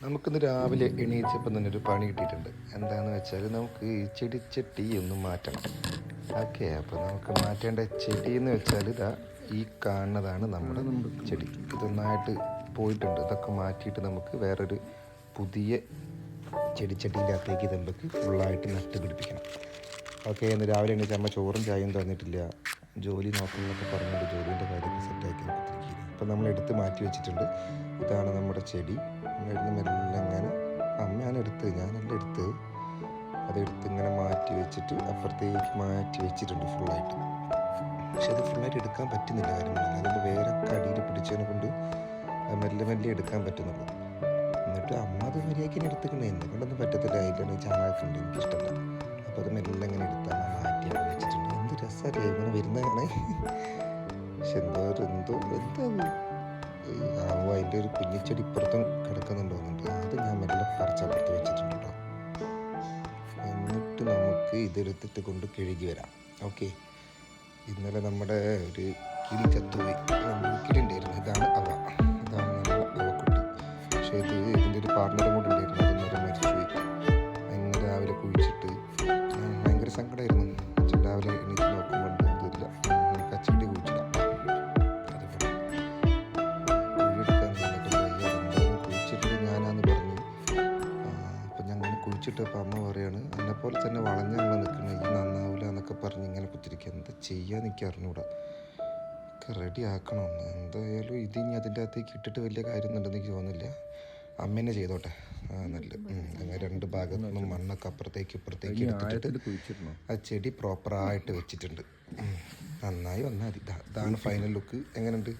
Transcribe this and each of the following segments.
നമുക്കിന്ന് രാവിലെ എണീച്ചപ്പം തന്നെ ഒരു പണി കിട്ടിയിട്ടുണ്ട്. എന്താണെന്ന് വെച്ചാൽ നമുക്ക് ഈ ചെടിച്ചട്ടി ഒന്ന് മാറ്റണം. ഓക്കെ, അപ്പോൾ നമുക്ക് മാറ്റേണ്ട ചെടി എന്ന് വെച്ചാൽ ഇതാ ഈ കാണുന്നതാണ് നമ്മുടെ ചെടി. ഇതൊന്നായിട്ട് പോയിട്ടുണ്ട്. ഇതൊക്കെ മാറ്റിയിട്ട് നമുക്ക് വേറൊരു പുതിയ ചെടിച്ചട്ടീൻ്റെ അകത്തേക്ക് നമുക്ക് ഫുള്ളായിട്ട് നട്ട് പിടിപ്പിക്കണം. ഓക്കെ, ഇന്ന് രാവിലെ എണീച്ച് അമ്മ ചോറും ചായയും തന്നിട്ടില്ല, ജോലി നോക്കണമെന്നൊക്കെ പറഞ്ഞിട്ട് ജോലീൻ്റെ കാര്യമൊക്കെ സെറ്റാക്കി നോക്കിയിരിക്കുകയാണ്. അപ്പോൾ നമ്മൾ എടുത്ത് മാറ്റി വെച്ചിട്ടുണ്ട്. ഇതാണ് നമ്മുടെ ചെടി. നമ്മളെടുത്ത് മെല്ലെ ഇങ്ങനെ അമ്മയാണ് എടുത്ത്, ഞാനല്ല എടുത്ത്, അതെടുത്ത് ഇങ്ങനെ മാറ്റി വെച്ചിട്ട് അപ്പുറത്തേക്ക് മാറ്റി വെച്ചിട്ടുണ്ട് ഫുള്ളായിട്ട്. പക്ഷെ അത് ഫുള്ളായിട്ട് എടുക്കാൻ പറ്റുന്നില്ല, കാര്യമില്ല. അതിൻ്റെ വേറെ കടിയിൽ പിടിച്ചതിനെ കൊണ്ട് മെല്ലെ മെല്ലെ എടുക്കാൻ പറ്റുന്നുള്ളൂ. എന്നിട്ട് അമ്മ അത് മര്യാദയ്ക്ക് എടുത്തിട്ടുണ്ട്. എന്നെ കൊണ്ടൊന്നും പറ്റത്തില്ല, അതിലാണ് ചാണകമുണ്ട്, എനിക്കിഷ്ടമല്ല. അപ്പോൾ അത് മെല്ലെ ഇങ്ങനെ എടുത്ത് അമ്മ മാറ്റി വെച്ചിട്ടുണ്ട്. എന്ത് രസമല്ലേ ഇങ്ങനെ വരുന്നതാണ്. പക്ഷെ എന്തോ ആവോ, അതിൻ്റെ ഒരു കുഞ്ഞിച്ചെടി ഇപ്പുറത്തും കിടക്കുന്നുണ്ടോന്നുണ്ട്. അത് ഞാൻ മെല്ലെ പറിച്ചപ്പുറത്ത് വെച്ചിട്ടുണ്ട് കേട്ടോ. എന്നിട്ട് നമുക്ക് ഇതെടുത്തിട്ട് കൊണ്ട് കഴുകി വരാം. ഓക്കെ, ഇന്നലെ നമ്മുടെ ഒരു കിളി ചത്തുപോയി, കിളിണ്ടായിരുന്നു. ഇതാണ് നമ്മുടെ അവക്കുട്ടി. പക്ഷേ ഇതിൻ്റെ ഒരു പാർട്ണറും കൂടെ ഉണ്ടായിരുന്നു, അതിന്നേരം മരിച്ചുപോയി. ഇന്ന് രാവിലെ കുഴിച്ചിട്ട് ഭയങ്കര സങ്കടമായിരുന്നു. അച്ഛൻ രാവിലെ എണീറ്റ് നോക്കുമ്പോൾ ഇതില്ല, കച്ചടി കുഴിച്ചിടാം. കുഴിച്ചിട്ടപ്പോൾ അമ്മ പറയാണ്, എന്നെപ്പോലെ തന്നെ വളഞ്ഞങ്ങനെ നിൽക്കുന്നത്, ഈ നന്നാവില്ല എന്നൊക്കെ പറഞ്ഞ് ഇങ്ങനെ കുത്തിരിക്കുക. എന്താ ചെയ്യാൻ എനിക്ക് അറിഞ്ഞൂടാ, ഒക്കെ റെഡി ആക്കണമെന്ന്. എന്തായാലും ഇത് ഇനി അതിൻ്റെ അകത്തേക്ക് ഇട്ടിട്ട് വലിയ കാര്യമൊന്നുണ്ടെന്ന് എനിക്ക് തോന്നുന്നില്ല. അമ്മ തന്നെ ചെയ്തോട്ടെ, നല്ല. അങ്ങനെ രണ്ട് ഭാഗത്തു നിന്നും മണ്ണൊക്കെ അപ്പുറത്തേക്ക് ഇപ്പുറത്തേക്ക് എടുത്തിട്ട് ആ ചെടി പ്രോപ്പറായിട്ട് വെച്ചിട്ടുണ്ട്. നന്നായി വന്നാൽ മതി. ഇതാണ് ഫൈനൽ ലുക്ക്. എങ്ങനെയുണ്ട്,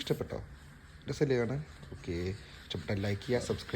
ഇഷ്ടപ്പെട്ടോ? രസമല്ലേ കാണാൻ? ഓക്കെ, ഇഷ്ടപ്പെട്ടാൽ ലൈക്ക് ചെയ്യുക, സബ്സ്ക്രൈബ്